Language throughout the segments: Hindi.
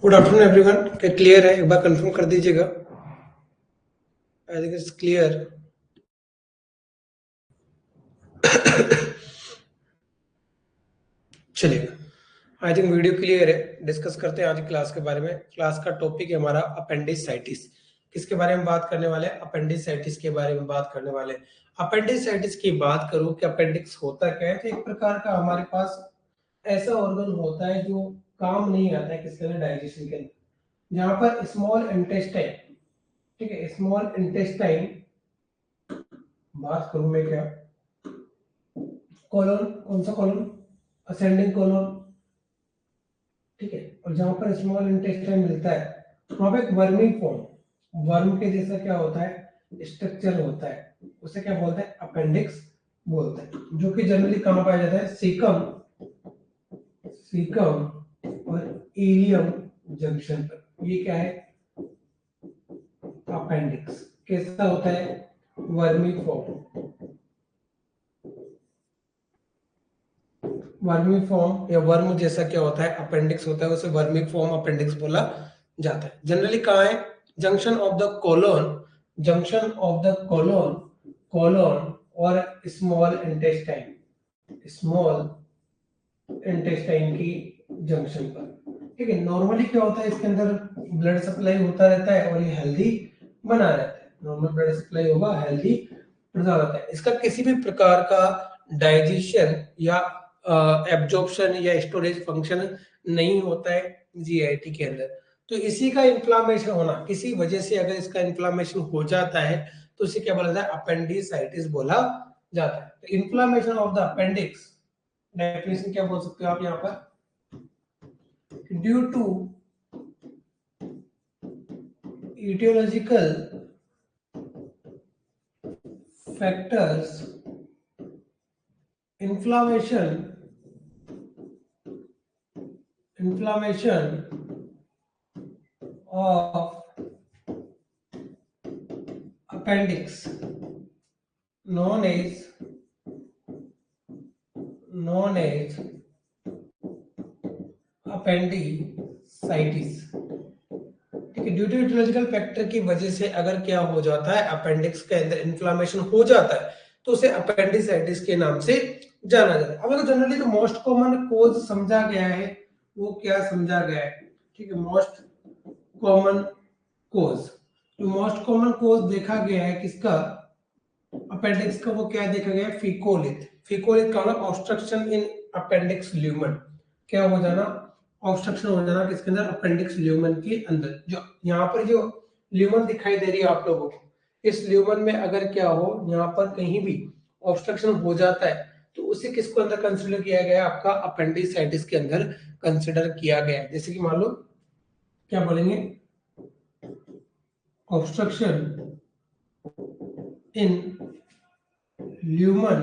Good afternoon everyone. क्या क्लियर है? एक बार कंफर्म कर दीजिएगा। I think it's clear. चलिए, आई थिंक वीडियो क्लियर है। डिस्कस करते हैं आज की क्लास के बारे में। क्लास का टॉपिक है हमारा अपेंडिसाइटिस। किसके बारे में बात करने वाले हैं? अपेंडिसाइटिस के बारे में बात करने वाले हैं। अपेंडिसाइटिस की बात करूं कि अपेंडिक्स होता क्या है, तो एक प्रकार का हमारे पास ऐसा ऑर्गन होता है जो काम नहीं आता है किसके लिए, डाइजेशन के लिए। जहां पर स्मॉल इंटेस्टाइन, ठीक है, स्मॉल इंटेस्टाइन, बात करूं मैं क्या, कॉलोन, कौन सा कॉलोन? असेंडिंग कॉलोन, ठीक है। और जहां पर स्मॉल इंटेस्टाइन मिलता है वहां पे एक वर्मी फॉर्म, वर्म के जैसा क्या होता है, स्ट्रक्चर होता है, उसे क्या बोलते हैं? अपेंडिक्स बोलते हैं, जो कि जनरली कहां पाया जाता है? सीकम, सीकम और इलियम जंक्शन पर। ये क्या है? अपेंडिक्स। कैसा होता है? वर्मी फॉर्म, वर्मी फॉर्म या वर्म जैसा क्या होता है? अपेंडिक्स होता है, उसे वर्मी फॉर्म अपेंडिक्स बोला जाता है। जनरली कहाँ है? Junction of the colon, junction of the colon, colon और स्मॉल इंटेस्टाइन, स्मॉल इंटेस्टाइन की जंक्शन पर, ठीक है। नॉर्मली क्या होता है, इसके अंदर ब्लड सप्लाई होता रहता है और ये हेल्दी बना रहता है। नॉर्मल ब्लड सप्लाई होगा, हेल्दी बना रहता है। इसका किसी भी प्रकार का डाइजेशन या एब्जॉर्प्शन या स्टोरेज फंक्शन नहीं होता है जीआईटी के अंदर। तो इसी का इन्फ्लामेशन होना, किसी वजह से अगर इसका इन्फ्लामेशन हो जाता है तो इसे क्या बोला जाता है? अपेंडिसाइटिस बोला जाता है। तो inflammation of the appendix, definition क्या बोल सकते हो आप यहाँ पर? Due to etiological factors, inflammation of appendix known as appendicitis, ठीक है। ड्यू टू etiological फैक्टर की वजह से अगर क्या हो जाता है, अपेंडिक्स के अंदर इन्फ्लामेशन हो जाता है तो उसे अपेंडिसाइटिस के नाम से जाना जाता है। अब अगर जनरली तो मोस्ट कॉमन कोज समझा गया है, वो क्या समझा गया है? ठीक है, मोस्ट कॉमन कोज, जो मोस्ट कॉमन कोज देखा गया है किसका? अपेंडिक्स का, वो क्या देखा गया है? फिकोलिथ। फिकोलिथ का मतलब ऑब्स्ट्रक्शन इन अपेंडिक्स ल्यूमन, क्या हो जाना? ऑब्स्ट्रक्शन हो जाना किसके अंदर? अपेंडिक्स ल्यूमन के अंदर। जो यहाँ पर जो ल्यूमन दिखाई दे रही है आप लोगों को, इस ल्यूमन में अगर क्या हो, यहाँ पर कहीं भी ऑब्स्ट्रक्शन हो जाता है तो उसे किसको अंदर कंसिडर किया गया है? आपका अपेंडिसाइटिस के अंदर कंसिडर किया गया है। जैसे कि मान लो क्या बोलेंगे, obstruction in lumen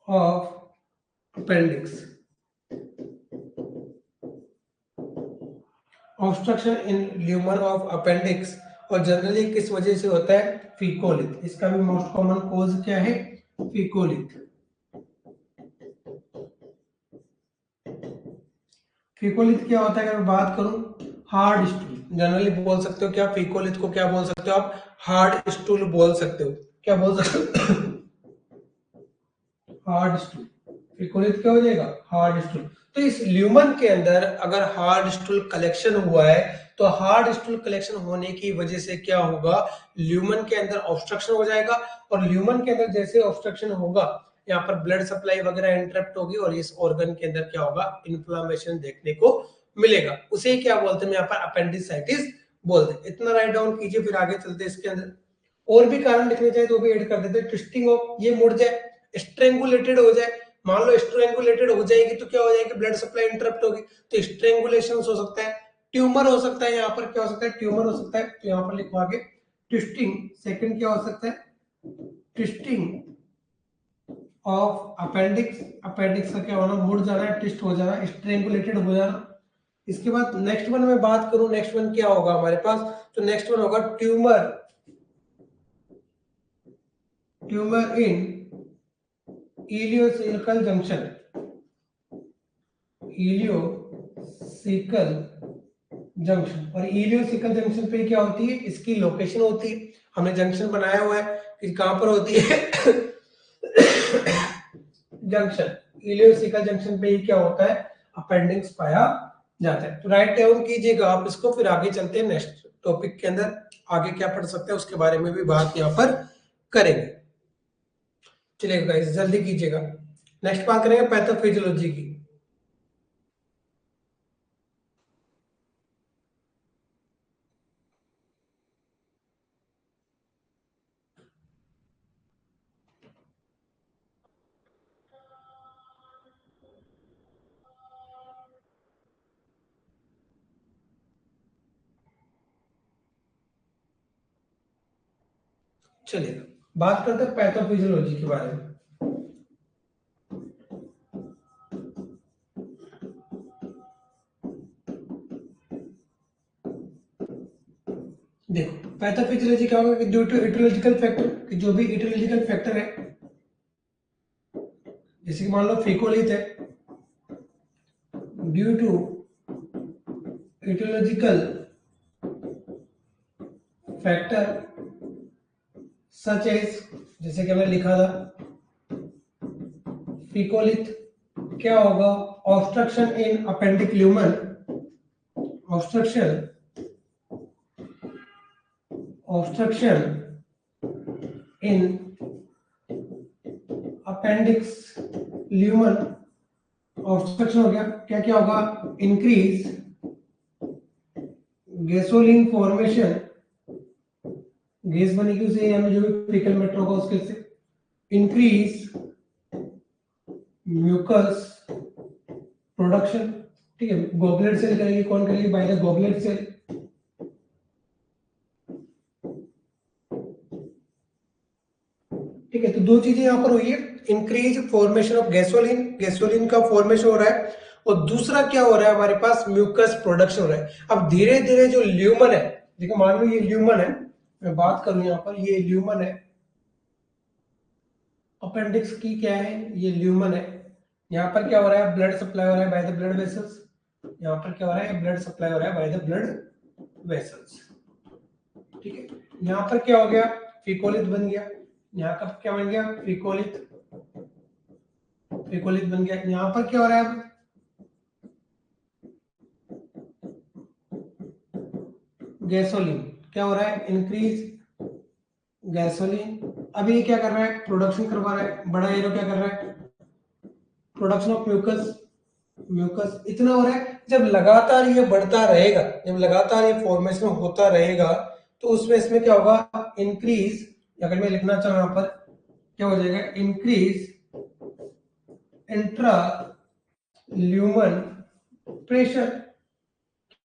of appendix, obstruction in lumen of appendix. और जनरली किस वजह से होता है? फिकोलिथ। इसका भी मोस्ट कॉमन कोज क्या है? फिकोलिथ। फिकोलिथ क्या होता है अगर मैं बात करूं? हार्ड स्टूल, जनरली बोल सकते हो क्या? फिकोलिथ को क्या बोल सकते हो आप? हार्ड स्टूल बोल सकते हो। क्या बोल सकते हो? Hard stool. फिकोलिथ क्या हो जाएगा? Hard stool. तो इस ल्यूमन के अंदर अगर हार्ड स्टूल कलेक्शन हुआ है तो हार्ड स्टूल कलेक्शन होने की वजह से क्या होगा? ल्यूमन के अंदर ऑब्स्ट्रक्शन हो जाएगा। और ल्यूमन के अंदर जैसे ऑब्स्ट्रक्शन होगा, यहाँ पर ब्लड सप्लाई वगैरह इंटरप्ट होगी और इस ऑर्गन के अंदर क्या होगा? इन्फ्लामेशन देखने को मिलेगा। उसे क्या बोलते हैं यहाँ पर? अपेंडिसाइटिस बोलते हैं। इतना राइट डाउन कीजिए, फिर आगे चलते हैं इसके अंदर। और भी कारण लिखने चाहिए तो भी ऐड कर देते हैं। ट्विस्टिंग ऑफ, ये मुड़ जाए, स्ट्रेंगुलेटेड हो जाए। मान लो स्ट्रेंगुलेटेड हो जाएगी तो क्या हो जाएगी? ब्लड सप्लाई इंटरप्ट होगी, तो स्ट्रेंगुलेशन हो सकता है। ट्यूमर हो सकता है, यहाँ पर क्या हो सकता है? ट्यूमर हो सकता है। तो यहाँ पर लिखो आगे ट्विस्टिंग। सेकंड क्या हो सकता है? Twisting of appendix. अपेंडिक्स का क्या होना? मुड़ जाना, ट्विस्ट हो जाना, स्ट्रेंगुलेटेड हो जाना। इसके बाद नेक्स्ट वन में बात करूं, नेक्स्ट वन क्या होगा हमारे पास? तो नेक्स्ट वन होगा ट्यूमर, ट्यूमर इन इलियोसिकल जंक्शन, इलियोसिकल जंक्शन। और इलियोसिकल जंक्शन पे क्या होती है, इसकी लोकेशन होती है, हमने जंक्शन बनाया हुआ है कि कहां पर होती है जंक्शन। इलियोसिकल जंक्शन पे क्या होता है, अपेंडिक्स पाया जाता है। तो राइट डाउन कीजिएगा आप इसको, फिर आगे चलते हैं नेक्स्ट टॉपिक के अंदर। आगे क्या पढ़ सकते हैं उसके बारे में भी बात यहाँ पर करेंगे। चलिए गाइस जल्दी कीजिएगा। नेक्स्ट बात करेंगे पैथोफिजियोलॉजी की। चलिए बात करते हैं पैथोफिजियोलॉजी के बारे में। देखो पैथोफिजियोलॉजी क्या होगा कि ड्यू टू इटियोलॉजिकल फैक्टर, कि जो भी इटियोलॉजिकल फैक्टर है, जैसे कि मान लो फिकोलिथ है, due to etiological factor such as, जैसे कि हमने लिखा था फिकोलिथ, क्या होगा, obstruction in appendix lumen, obstruction in appendix lumen, obstruction हो गया, क्या क्या होगा, इंक्रीज गैसोलीन फॉर्मेशन, गैस बनेगी उसे, यानी जो भी फीकल मैटर होगा उसके से, इंक्रीज म्यूकस प्रोडक्शन, ठीक है, गॉबलेट सेल करेगी, कौन करेगी, बाय द गॉबलेट सेल, ठीक है। तो दो चीजें यहां पर हुई है, increase formation of gasoline, gasoline का फॉर्मेशन हो रहा है, और दूसरा क्या हो रहा है, हमारे पास म्यूकस प्रोडक्शन हो रहा है। अब धीरे धीरे जो ल्यूमन है, देखो मान लो ये ल्यूमन है, मैं बात करूं यहां पर, ये ल्यूमन है, अपेंडिक्स की क्या है, ये ल्यूमन है, यहाँ पर क्या हो रहा है, ब्लड सप्लाई हो रहा है बाय द ब्लड वेसल्स, यहाँ पर क्या हो रहा है, ब्लड सप्लाई हो रहा है बाय द ब्लड वेसल्स, ठीक है। यहाँ पर क्या हो गया, फिकोलिथ बन गया, यहाँ का क्या बन गया, फिकोलिथ, फिकोलिथ बन गया। यहाँ पर क्या हो रहा है, गैसोलीन, क्या हो रहा है, इंक्रीज गैसोलीन। अभी ये क्या कर रहा है, प्रोडक्शन करवा रहा है, बड़ा एरो क्या कर रहा है, प्रोडक्शन ऑफ म्यूकस, म्यूकस इतना हो रहा है। जब लगातार ये बढ़ता रहेगा, जब लगातार ये फॉर्मेशन होता रहेगा, तो उसमें इसमें क्या होगा, इंक्रीज, अगर मैं लिखना चाहूँ यहाँ पर क्या हो जाएगा, इंक्रीज इंट्रा ल्यूमन प्रेशर,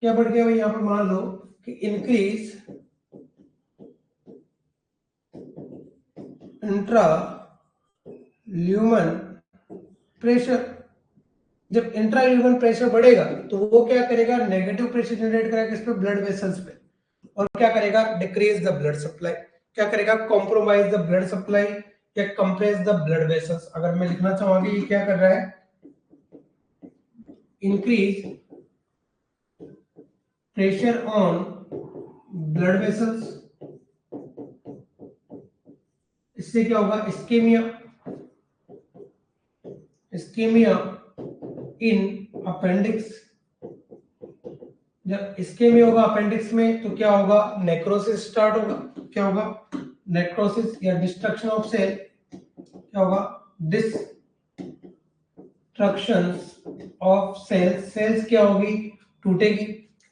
क्या बढ़ गया भाई, यहाँ पर मान लो कि इंक्रीज इंट्रा ल्यूमन प्रेशर। जब इंट्रा ल्यूमन प्रेशर बढ़ेगा तो वो क्या करेगा, नेगेटिव प्रेशर जनरेट करेगा किस पे, ब्लड वेसल्स पे, और क्या करेगा, डिक्रीज द ब्लड सप्लाई, क्या करेगा, कॉम्प्रोमाइज द ब्लड सप्लाई या कंप्रेस द ब्लड वेसल्स। अगर मैं लिखना चाहूंगा ये क्या कर रहा है, increase pressure on blood vessels, इससे क्या होगा, इस्केमिया, इस्केमिया इन अपेंडिक्स। जब इस्केमिया होगा अपेंडिक्स में तो क्या होगा, नेक्रोसिस स्टार्ट होगा, क्या होगा, नेक्रोसिस या डिस्ट्रक्शन ऑफ सेल, क्या होगा, डिस्ट्रक्शन ऑफ सेल्स, सेल्स क्या होगी, टूटेगी,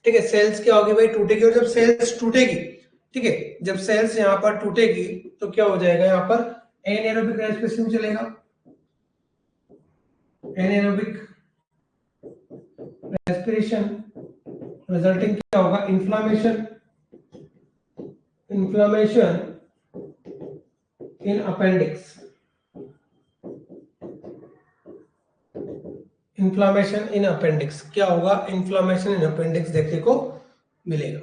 ठीक है, सेल्स क्या होगी भाई, टूटेगी। और जब सेल्स टूटेगी, ठीक है, जब सेल्स यहाँ पर टूटेगी तो क्या हो जाएगा, यहाँ पर एनारोबिक रेस्पिरेशन चलेगा, एनारोबिक रेस्पिरेशन, रिजल्टिंग क्या होगा, इन्फ्लामेशन, इन्फ्लामेशन इन अपेंडिक्स, इन्फ्लामेशन इन अपेंडिक्स, क्या होगा, इन्फ्लामेशन इन अपेंडिक्स देखने को मिलेगा।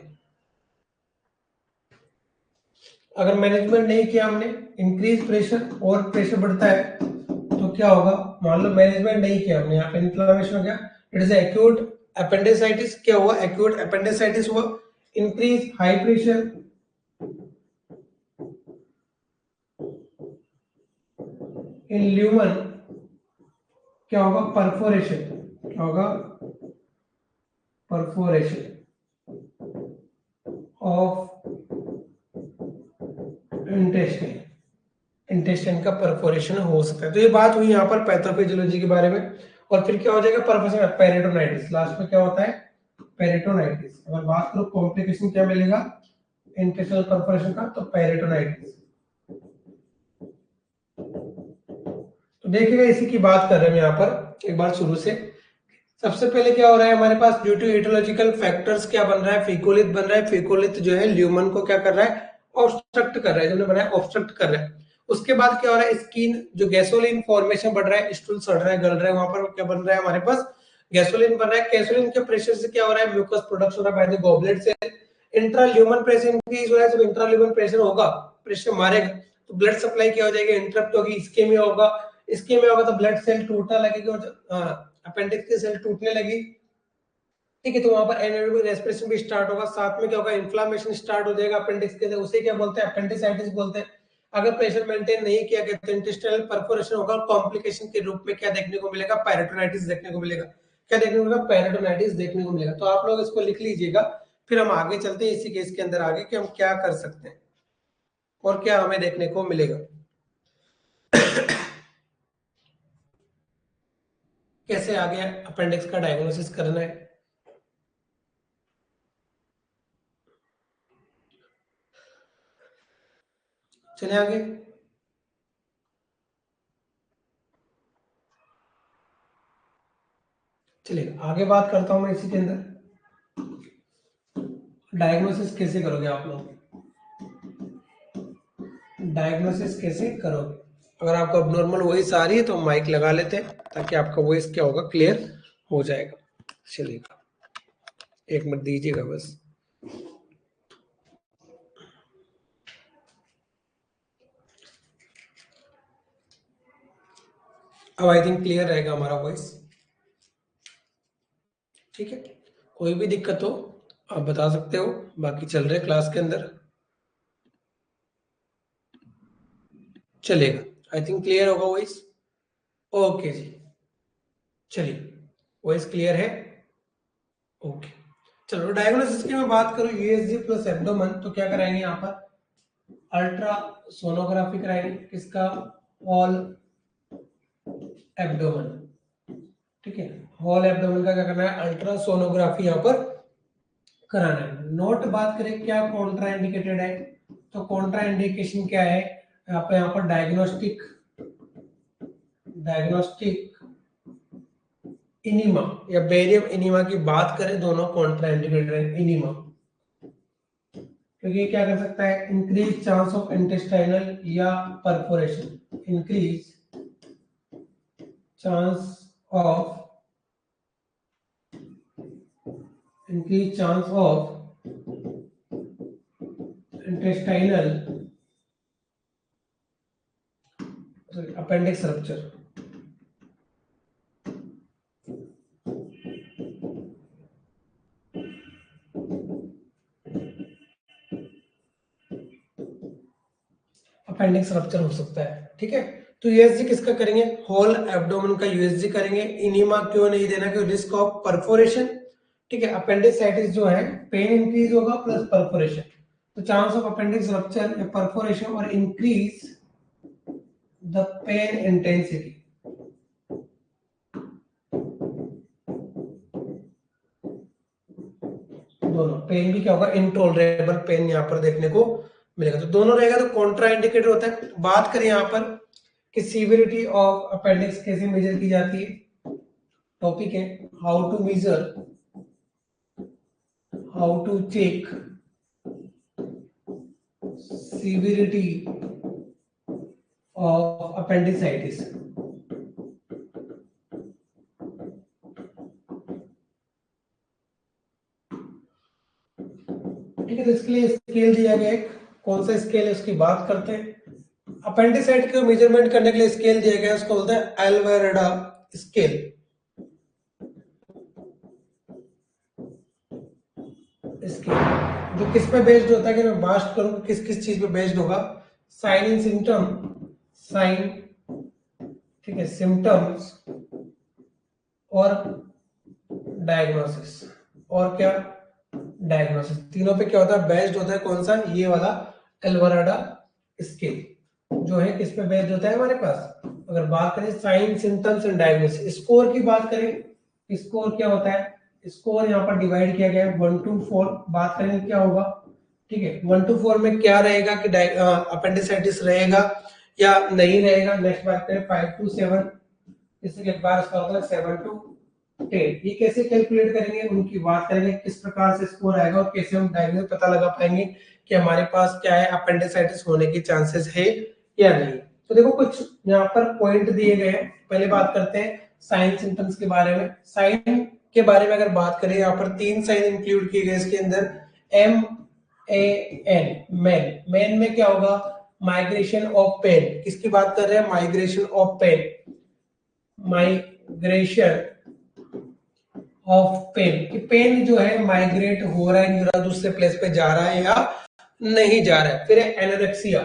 अगर मैनेजमेंट नहीं किया हमने, इंक्रीज प्रेशर और प्रेशर बढ़ता है तो क्या होगा, मान लो मैनेजमेंट नहीं किया हमने, यहाँ पे इन्फ्लामेशन हो गया, इट इज एक्यूट अपेंडिसाइटिस क्या हुआ, एक्यूट अपेंडिसाइटिस हुआ, increase high pressure in lumen, क्या होगा, परफोरेशन, क्या होगा, परफोरेशन ऑफ इंटेस्टाइन, इंटेस्टाइन का परफोरेशन हो सकता है। तो ये बात हुई यहाँ पर पैथोफिजियोलॉजी के बारे में। और फिर क्या हो जाएगा, परफोरेशन, पेरिटोनाइटिस, लास्ट में क्या होता है, पेरिटोनाइटिस। अगर बात करो कॉम्प्लिकेशन क्या मिलेगा इंटेस्टाइनल परफोरेशन का, तो पेरिटोनाइटिस। तो देखिएगा इसी की बात कर रहे हैं यहाँ पर एक बार शुरू से। सबसे पहले क्या हो रहा है हमारे पास, ड्यू टू इटियोलॉजिकल फैक्टर्स क्या बन रहा है, फिकोलित बन रहा है। फिकोलित जो है ल्यूमन को क्या कर रहा है, ऑब्स्ट्रक्ट कर रहा है, जो बनाया ऑब्स्ट्रक्ट कर रहा है। उसके बाद क्या हो रहा है, स्किन जो गैसोलिन फॉर्मेशन बढ़ रहा है, स्टूल सड़ रहा है, गल रहा है, वहां पर क्या बन रहा है हमारे पास, गैसोलिन बन रहा है। गैसोलिन के प्रेशर से क्या हो रहा है, म्यूकस प्रोडक्शन हो रहा है बाय द गॉबलेट से। इंट्राल्यूमन प्रेशर इंक्रीज हो रहा है, जब इंट्राल्यूमन प्रेशर होगा, प्रेशर मारेगा तो ब्लड सप्लाई क्या हो जाएगी, इंटरप्ट होगी, इस्केमिया होगा। इस्केमिया होगा तो ब्लड सेल टूटने लगेगी और अपेंडिक्स की सेल टूटने लगी, ठीक है। तो वहां पर एनारोबिक रेस्पिरेशन भी स्टार्ट होगा, साथ में क्या होगा, इन्फ्लामेशन स्टार्ट हो जाएगा अपेंडिक्स के अंदर, उसे क्या बोलते हैं, अपेंडिसाइटिस बोलते हैं। अगर प्रेशर मेंटेन नहीं किया गया तो इंटेस्टाइनल परफोरेशन होगा, कॉम्प्लिकेशन के रूप में क्या देखने को मिलेगा, पेरिटोनाइटिस देखने को मिलेगा। क्या देखने को मिलेगा, पेरिटोनाइटिस देखने को मिलेगा। तो आप लोग इसको लिख लीजिएगा, फिर हम आगे चलते हैं इसी केस के अंदर आगे कि हम क्या कर सकते हैं और क्या हमें देखने को मिलेगा। कैसे आगे अपेंडिक्स का डायग्नोसिस करना है। चले आगे, चलिए आगे बात करता हूं मैं इसी के अंदर। डायग्नोसिस कैसे करोगे आप लोग, डायग्नोसिस कैसे करोगे। अगर आपको अबनॉर्मल वॉइस आ रही है तो माइक लगा लेते हैं ताकि आपका वॉइस क्या होगा, क्लियर हो जाएगा। चलिए एक मिनट दीजिएगा बस। अब आई थिंक क्लियर रहेगा हमारा वॉइस, ठीक है। कोई भी दिक्कत हो आप बता सकते हो, बाकी चल रहे क्लास के अंदर चलेगा। आई थिंक क्लियर होगा वॉइस, ओके जी। चलिए वॉइस क्लियर है, ओके। चलो डायग्नोसिस की मैं बात करूं, यूएसजी प्लस एब्डोमेन, तो क्या कराएंगे यहाँ पर, अल्ट्रा सोनोग्राफी कराएंगे, किसका, ऑल एब्डोमेन, ठीक है। होल एब्डोमेन का क्या करना है, अल्ट्रासोनोग्राफी यहाँ पर कराना है। नोट बात करें क्या कॉन्ट्रा इंडिकेटेड है, तो कॉन्ट्रा इंडिकेशन क्या है, यहाँ पर डायग्नोस्टिक, डायग्नोस्टिक इनिमा या बेरियम इनिमा की बात करें, दोनों कॉन्ट्रा इंडिकेटेड है इनिमा, क्योंकि क्या कर सकता है, इंक्रीज चांस ऑफ इंटेस्टाइनल या perforation, increase chance of, increase chance of intestinal appendix rupture। Appendix rupture हो सकता है, ठीक है। तो यूएसजी किसका करेंगे, होल एब्डोमेन का यूएसजी करेंगे। इनिमा क्यों नहीं देना, क्योंकि रिस्क ऑफ परफोरेशन, ठीक है। अपेंडिसाइटिस जो है पेन इंक्रीज होगा प्लस परफोरेशन, तो चांस ऑफ अपेंडिक्स रप्चर या परफोरेशन और इंक्रीज द पेन इंटेंसिटी, दोनों पेन भी क्या होगा, इंटॉलरेबल पेन यहाँ पर देखने को मिलेगा। तो दोनों रहेगा तो कॉन्ट्रा इंडिकेटर होता है। बात करें यहाँ पर कि सीवियरिटी ऑफ अपेंडिक्स कैसे मेजर की जाती है, टॉपिक है how to measure, how to check severity of appendicitis. ठीक है, तो इसके लिए स्केल दिया गया है, कौन सा स्केल है उसकी बात करते हैं। अपेंडिसाइट को मेजरमेंट करने के लिए स्केल दिया गया है, उसको बोलते हैं एल्वेरेडा स्केल। स्केल जो किस पे बेस्ड होता है, कि मैं बात करूं किस किस चीज पे बेस्ड होगा, साइन इन सिम्टम, साइन, ठीक है, सिम्टम्स और डायग्नोसिस, और क्या, डायग्नोसिस, तीनों पे क्या होता है, बेस्ड होता है कौन सा, ये वाला एल्वराडा स्केल जो है किस पे बेस्ड होता है हमारे पास। अगर बात करें sign symptoms and diagnosis, score की बात करें, स्कोर क्या होता है, स्कोर यहाँ पर डिवाइड किया गया है 1 to 4, बात करेंगे क्या होगा, ठीक है, 1 to 4 में क्या रहेगा कि अपेंडिसाइटिस रहेगा या नहीं रहेगा। नेक्स्ट बात करें 5 to 7, इसके बाद इसका होगा 7 to 10, ये कैसे कैलकुलेट करेंगे उनकी बात करेंगे, किस प्रकार से स्कोर आएगा और कैसे हम डायग्नोस पता लगा पाएंगे कि हमारे पास क्या है, अपेंडिसाइटिस होने की चांसेस है या नहीं। तो देखो कुछ यहाँ पर पॉइंट दिए गए हैं, पहले बात करते हैं साइन सिम्टम्स के बारे में। साइन के बारे में अगर बात करें, यहाँ पर 3 साइन इंक्लूड किए गए इसके अंदर, M A N, man, man में क्या होगा, माइग्रेशन ऑफ पेन, किसकी बात कर रहे हैं, migration of pain, migration of pain, कि पेन जो है माइग्रेट हो रहा है, दूसरे प्लेस पे जा रहा है या नहीं जा रहा है। फिर एनोरेक्सिया,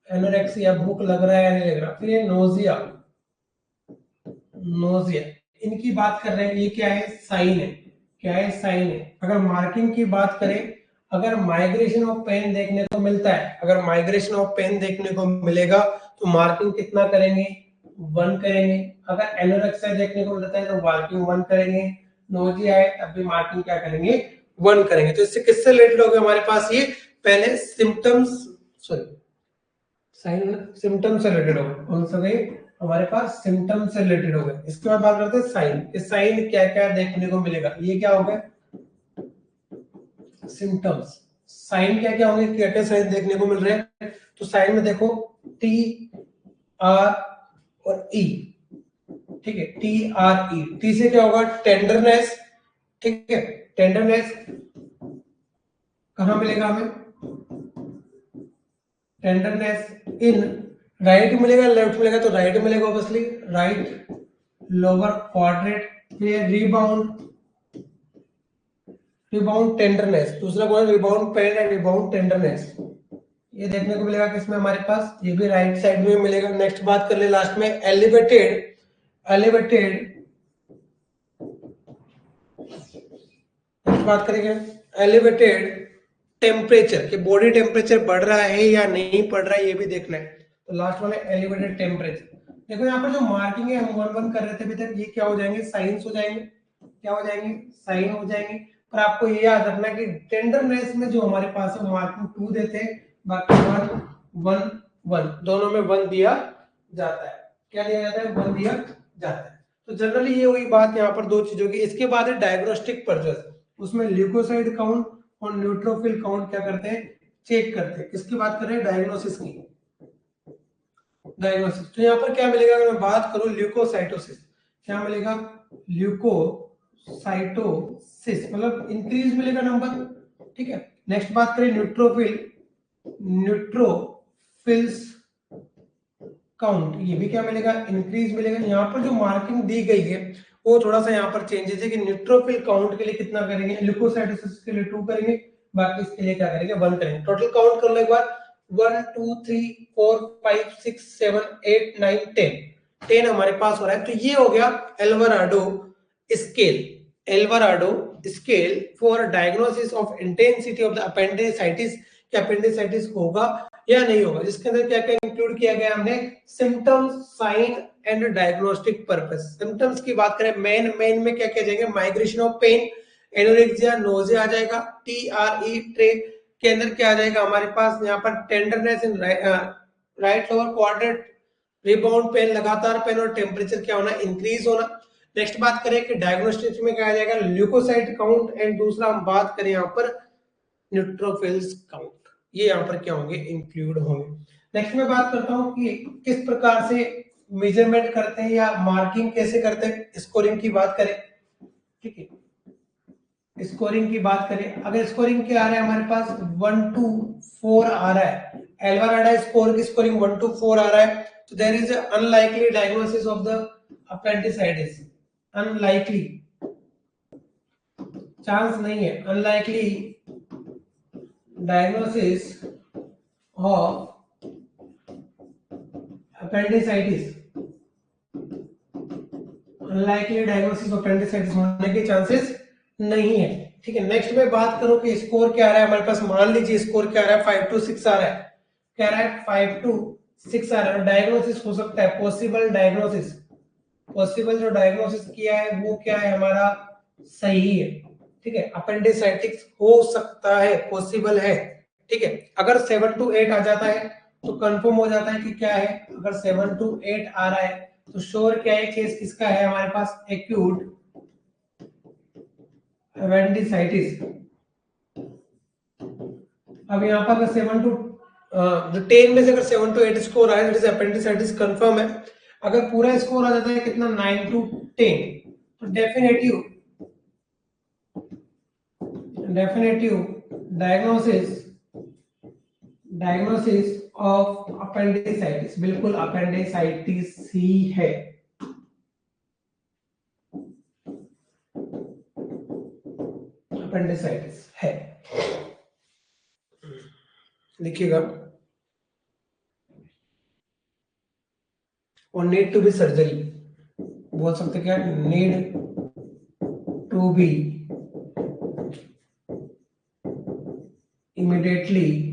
एनोरेक्सिया भूख लग रहा है या नहीं लग रहा। फिर नोजिया, नोजिया, इनकी बात कर रहे हैं, ये क्या है, साइन है, क्या है, साइन है। अगर मार्किंग की बात करें, अगर माइग्रेशन ऑफ पेन देखने को मिलता है, अगर माइग्रेशन ऑफ पेन देखने को मिलेगा तो मार्किंग कितना करेंगे, 1 करेंगे। अगर एनोरेक्सिया देखने को मिलता है तो मार्किंग 1 करेंगे। नोजिया है तब भी मार्किंग क्या करेंगे, 1 करेंगे। तो इससे किससे रिलेटेड हो गया हमारे पास, ये पहले सिम्टम्स, सॉरी साइन सिम्टम से रिलेटेड हो गए, कौन सा गए हमारे पास, सिम्टम से रिलेटेड हो गए। इसके बाद बात करते हैं साइन, कि साइन क्या क्या देखने को मिलेगा, ये क्या हो गया, सिम्टम्स। साइन क्या क्या होंगे, क्या क्या साइन देखने को मिल रहे हैं, तो साइन में देखो टी आर और ई, ठीक है, टी आर ई, टी से क्या होगा, टेंडरनेस, ठीक है, टेंडरनेस कहां मिलेगा हमें, टेंडरनेस इन राइट मिलेगा, लेफ्ट मिलेगा, तो राइट मिलेगा ऑब्वियसली, राइट लोअर क्वाड्रेंट। फिर रिबाउंड, रिबाउंड टेंडरनेस, दूसरा कौन है, rebound pain and rebound tenderness, ये देखने को मिलेगा किसमें हमारे पास, ये भी राइट साइड में मिलेगा। नेक्स्ट बात कर ले लास्ट में एलिवेटेड, एलिवेटेड, नेक्स्ट बात करेंगे एलिवेटेड टेम्परेचर, कि बॉडी टेम्परेचर बढ़ रहा है या नहीं बढ़ रहा है, ये भी देखना है। तो लास्ट वाला एलिवेटेड टेम्परेचर। देखो यहाँ पर जो मार्किंग है हम 1 1 कर रहे थे अभी तक, ये क्या हो जाएंगे, साइंस हो जाएंगे, क्या हो जाएंगे, साइन हो जाएंगे। पर आपको ये याद रखना कि टेंडरनेस में जो हमारे पास है मार्किंग 2 देते हैं, बाकी 1 1 1 दोनों में 1 दिया जाता है, क्या दिया जाता है, 1 दिया जाता है। तो जनरली ये हुई बात यहाँ पर 2 चीजों की। इसके बाद है डायग्नोस्टिक पर्पस, उसमें ल्यूकोसाइड काउंट और न्यूट्रोफिल काउंट क्या करते हैं, चेक करते हैं। किसकी बात कर रहे हैं, डायग्नोसिस की, डायग्नोसिस। तो यहाँ पर क्या मिलेगा, अगर मैं बात करूं ल्यूकोसाइटोसिस, क्या मिलेगा, ल्यूकोसाइटोसिस मतलब इंक्रीज मिलेगा नंबर, ठीक है। नेक्स्ट बात करें न्यूट्रोफिल, न्यूट्रोफिल्स काउंट, ये भी क्या मिलेगा, इंक्रीज मिलेगा। यहाँ पर जो मार्किंग दी गई है वो थोड़ा सा यहाँ पर चेंजेस है, कि न्यूट्रोफिल काउंट के लिए कितना करेंगे, ल्यूकोसाइटोसिस के लिए 2 करेंगे, बाकी इसके लिए क्या करेंगे, 1 करेंगे। टोटल काउंट कर लो एक बार, 1 2 3 4 5 6 7 8 9 10, 10 हमारे पास हो रहा है। तो ये हो गया Alvarado scale, Alvarado scale for diagnosis of intensity of the appendicitis, कि अपेंडिसाइटिस होगा या नहीं होगा, जिसके अंदर क्या क्या इंक्लूड किया गया हमने, symptoms, sign and diagnostic purpose. Symptoms की बात करें, मेन मेन में क्या क्या जाएंगे, migration of pain, anorexia, nausea आ जाएगा, टी आर ई ट्रे के अंदर क्या आ जाएगा हमारे पास, यहाँ पर tenderness in right lower quadrant, rebound pain, लगातार पेन और टेम्परेचर क्या होना, इंक्रीज होना। नेक्स्ट बात करें कि डायग्नोस्टिक्स में क्या आ जाएगा, ल्यूकोसाइट काउंट, एंड दूसरा हम बात करें यहाँ पर न्यूट्रोफिल्स काउंट, ये यहाँ पर क्या होंगे, इंक्लूड होंगे। नेक्स्ट मैं बात करता हूँ कि किस प्रकार से मेजरमेंट करते हैं या मार्किंग कैसे करते हैं। स्कोरिंग की बात करें, ठीक है, स्कोरिंग की बात करें, अगर स्कोरिंग क्या आ रहा है हमारे पास 1 to 4 आ रहा है, एल्वराडा स्कोर की स्कोरिंग 1 to 4 आ रहा है, तो there is unlikely diagnosis of the appendicitis, unlikely chance नहीं है, unlikely diagnosis of appendicitis, unlikely diagnosis of appendicitis होने के चांसेस नहीं है। ठीक है, नेक्स्ट में बात करूं कि स्कोर क्या आ रहा है हमारे पास, मान लीजिए स्कोर क्या आ रहा है 5 to 6 आ रहा है, क्या आ रहा है 5 to 6 आ रहा है। डायग्नोसिस हो सकता है, पॉसिबल डायग्नोसिस, पॉसिबल जो डायग्नोसिस किया है वो क्या है हमारा, सही है। ठीक है, अपेंडिसाइटिस हो सकता है, पॉसिबल है। ठीक है, अगर 7 to 8 आ जाता है तो कंफर्म हो जाता है कि क्या है, अगर 7 to 8 आ रहा है तो श्योर क्या है, केस किसका है हमारे पास, एक्यूट अपेंडिसाइटिस। अब यहाँ पर अगर 7 to 10 में से अगर 7 to 8 स्कोर आया तो अपेंडिसाइटिस कंफर्म है। अगर पूरा स्कोर आ जाता है कितना, 9 to 10, तो definitive diagnosis diagnosis of appendicitis, बिल्कुल अपेंडिसाइटिस ही है। अपेंडिसाइटिस है, लिखिएगा। और नीड टू बी सर्जरी, बोल सकते क्या, need to be immediately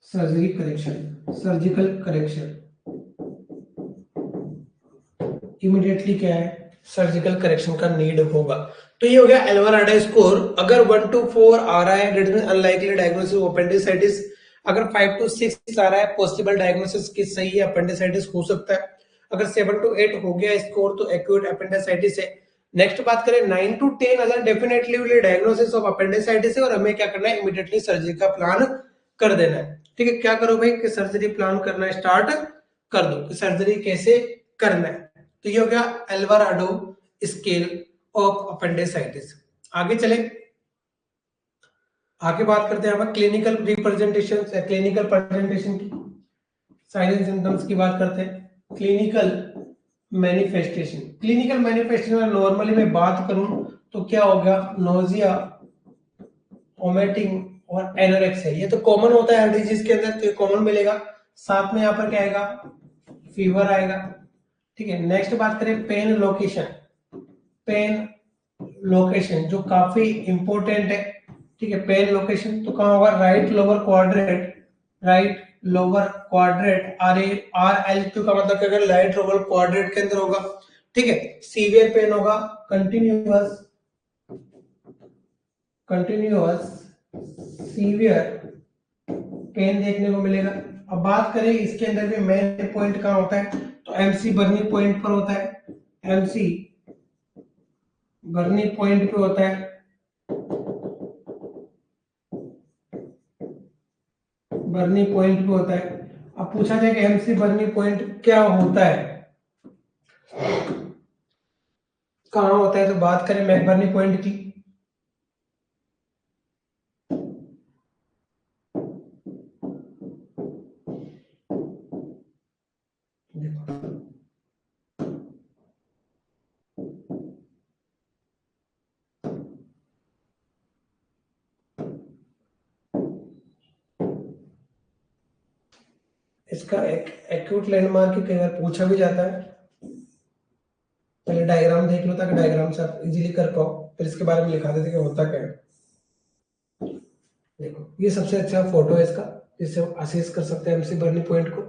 surgery correction, surgical correction, immediately क्या है, सर्जिकल करेक्शन का नीड होगा। तो ये हो गया एल्वाराडो स्कोर। अगर 1 to 4 आ रहा है, that mean unlikely diagnosis of appendicitis. अगर 5 to 6 आ रहा है, पॉसिबल डायग्नोसिस की सही है, अपेंडिसाइटिस हो सकता है। अगर 7 to 8 हो गया स्कोर तो एक्यूट अपेंडिसाइटिस है। नेक्स्ट बात करें 9 to 10 अगर डेफिनेटली डायग्नोसिस ऑफ अपेंडिसाइटिस है और हमें क्या करना है, इमीडिएटली सर्जरी का प्लान कर देना है। ठीक है, क्या करो भाई कि सर्जरी प्लान करना स्टार्ट कर दो, कि सर्जरी कैसे करना है। तो ये हो गया एल्वाराडो स्केल ऑफ अपेंडिसाइटिस। आगे चले, आगे बात करते हैं हम क्लिनिकल रिप्रेजेंटेशन, क्लिनिकल प्रेजेंटेशन की, साइन एंड सिम्टम्स की बात करते हैं। Clinical manifestation, clinical manifestation normally मैं बात करूं तो क्या होगा, नोजिया, वोमिटिंग और एनोरेक्सिया, ये तो कॉमन होता है हर डिजीज के अंदर, तो ये कॉमन मिलेगा। साथ में यहाँ पर क्या आएगा, फीवर आएगा। ठीक है, नेक्स्ट बात करें पेन लोकेशन, पेन लोकेशन जो काफी इंपॉर्टेंट है। ठीक है, पेन लोकेशन तो कहाँ होगा, right lower quadrant, right lower quadrant, RLQ का मतलब क्या, राइट लोअर क्वाड्रेंट के अंदर होगा। ठीक है, सीवियर पेन होगा, कंटिन्यूअस कंटिन्यूअस सीवियर पेन देखने को मिलेगा। अब बात करें इसके अंदर भी मेन पॉइंट कहाँ होता है, तो MC बर्नी पॉइंट पर होता है, MC बर्नी पॉइंट पे होता है, बर्नी पॉइंट पे होता है। अब पूछा जाए कि MC बर्नी पॉइंट क्या होता है, कहाँ होता है, तो बात करें मैकबर्नी पॉइंट की, देखो इसका एक एक्यूट लैंडमार्क कई बार पूछा भी जाता है। पहले डायग्राम देख लो ताकि डायग्राम से आप इजीली कर पाओ, फिर इसके बारे में लिखा देते कि होता क्या है। देखो ये सबसे अच्छा फोटो है इसका, जिससे हम असेस कर सकते हैं MC बर्नी पॉइंट को।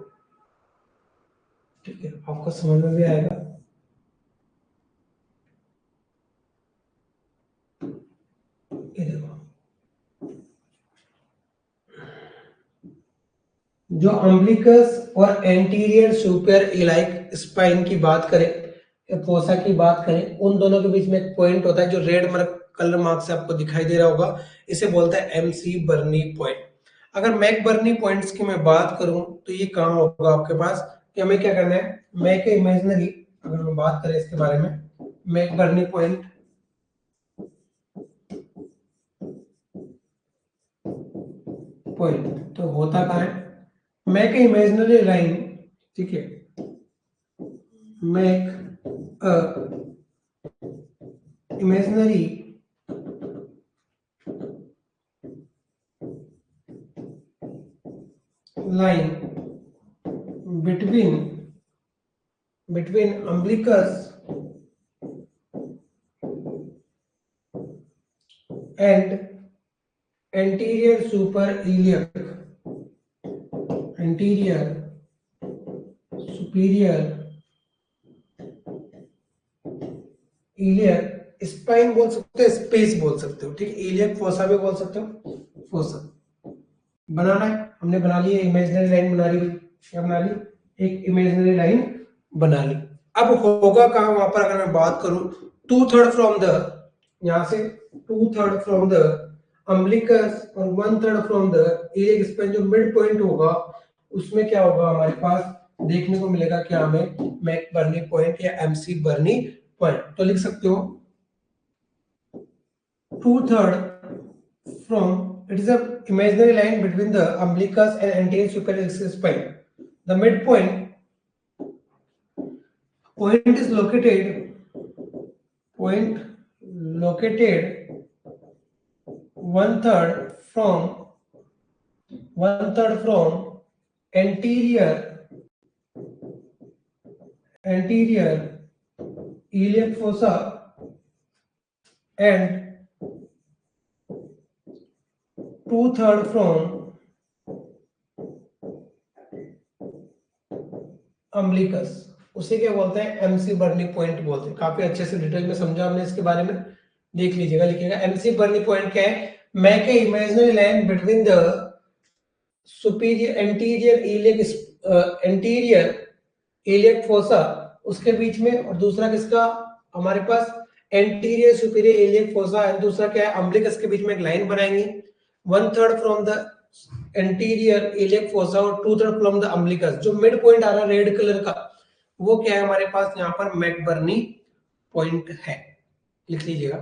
ठीक है, आपको समझ में भी आएगा। ये देखो, जो अम्बिलिकस और एंटीरियर सुपियर इलाइक स्पाइन की बात करें, फोसा की बात करें, उन दोनों के बीच में एक पॉइंट होता है जो रेड मार्क कलर मार्क से आपको दिखाई दे रहा होगा, इसे बोलता है MC बर्नी पॉइंट। अगर मैक बर्नी पॉइंट्स की मैं बात करूं तो ये कहाँ होगा आपके पास, कि हमें क्या करना है, मैक इमेजिनरी, अगर हम बात करें इसके बारे में, मैक बर्नी पॉइंट पॉइंट तो होता कहाँ है, मैक इमेजिनरी लाइन ठीक है, make a imaginary line between umbilicus and anterior superior iliac spine बोल सकते हो, स्पेस बोल सकते हो, ठीक है, इलियक फोसा भी बोल सकते हो, फोसा। बनाना है, हमने बना ली इमेजिनरी लाइन बना ली, क्या बना ली, एक इमेजिनरी लाइन बना ली। अब होगा कहां वहां पर, अगर मैं बात करूं 2/3 फ्रॉम द, यहां से 2/3 फ्रॉम द अम्बिलिकस और 1/3 फ्रॉम द इलियक स्पाइन, जो मिड पॉइंट होगा उसमें क्या होगा हमारे पास देखने को मिलेगा, क्या हमें मैक बर्नी पॉइंट या एमसी बर्नी पॉइंट। तो लिख सकते हो 2/3 from, it is a imaginary line between the umbilicus and anterior superior spine. The midpoint point is located 1/3 from anterior iliac fossa and 2/3 from umbilicus. उसे क्या बोलते हैं, एमसी बर्नी पॉइंट बोलते हैं। काफी अच्छे से डिटेल में समझा हमने इसके बारे में, देख लीजिएगा, लिखिएगा एमसी बर्नी पॉइंट क्या है, make a imaginary line between the superior anterior iliac fossa, उसके बीच में, और दूसरा किसका हमारे पास anterior superior iliac fossa, and दूसरा क्या है अम्बिलिकस के बीच में एक लाइन बनाएंगे 1/3 from the anterior iliac fossa और 2/3 फ्रॉम द अम्बिलिकस। जो मिड पॉइंट आ रहा है रेड कलर का, वो क्या है हमारे पास यहाँ पर मैकबर्नी पॉइंट है, लिख लीजिएगा।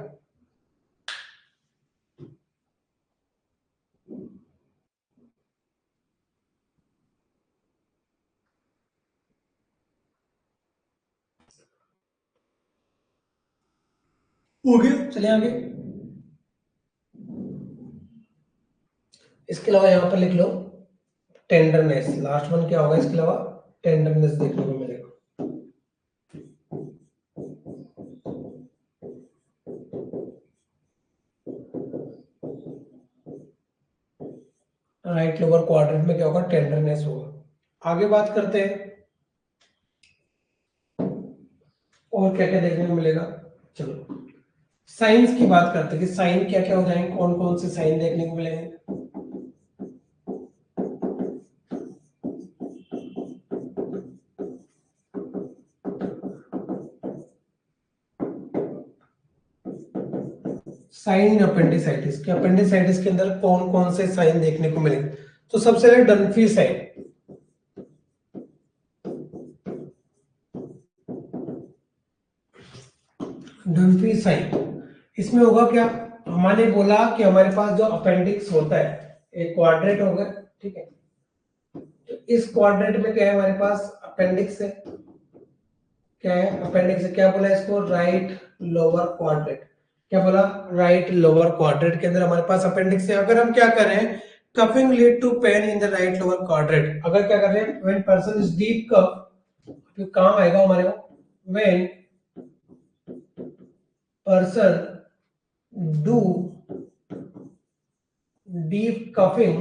हो गया, चलिए आगे। इसके अलावा यहाँ पर लिख लो टेंडरनेस, लास्ट वन क्या होगा इसके अलावा, टेंडरनेस देखने को मिलेगा। राइट लोअर क्वाड्रेंट में क्या होगा, टेंडरनेस होगा। आगे बात करते हैं और क्या क्या देखने को मिलेगा। चलो साइंस की बात करते हैं कि साइन क्या क्या हो जाएंगे, कौन कौन से साइन देखने को मिलेंगे। साइन इन अपेंडिसाइटिस के, अपेंडिसाइटिस के अंदर कौन कौन से साइन देखने को मिलेंगे। तो सबसे पहले डनफी साइन, डम्फी साइन, इसमें होगा क्या, हमारे बोला कि हमारे पास जो अपेंडिक्स होता है एक क्वाड्रेट होगा, ठीक है, तो इस क्वाड्रेट में क्या है हमारे पास अपेंडिक्स है, क्या है अपेंडिक्स है, क्या बोला इसको, राइट लोअर क्वाड्रेट, क्या बोला, राइट लोअर क्वाड्रेट के अंदर हमारे पास अपेंडिक्स है। अगर हम क्या कर रहे हैं, coughing lead to pain in the right lower quadrant, अगर क्या कर रहे हैं, when person is deep cough, तो काम आएगा हमारे को, when person do deep cuffing,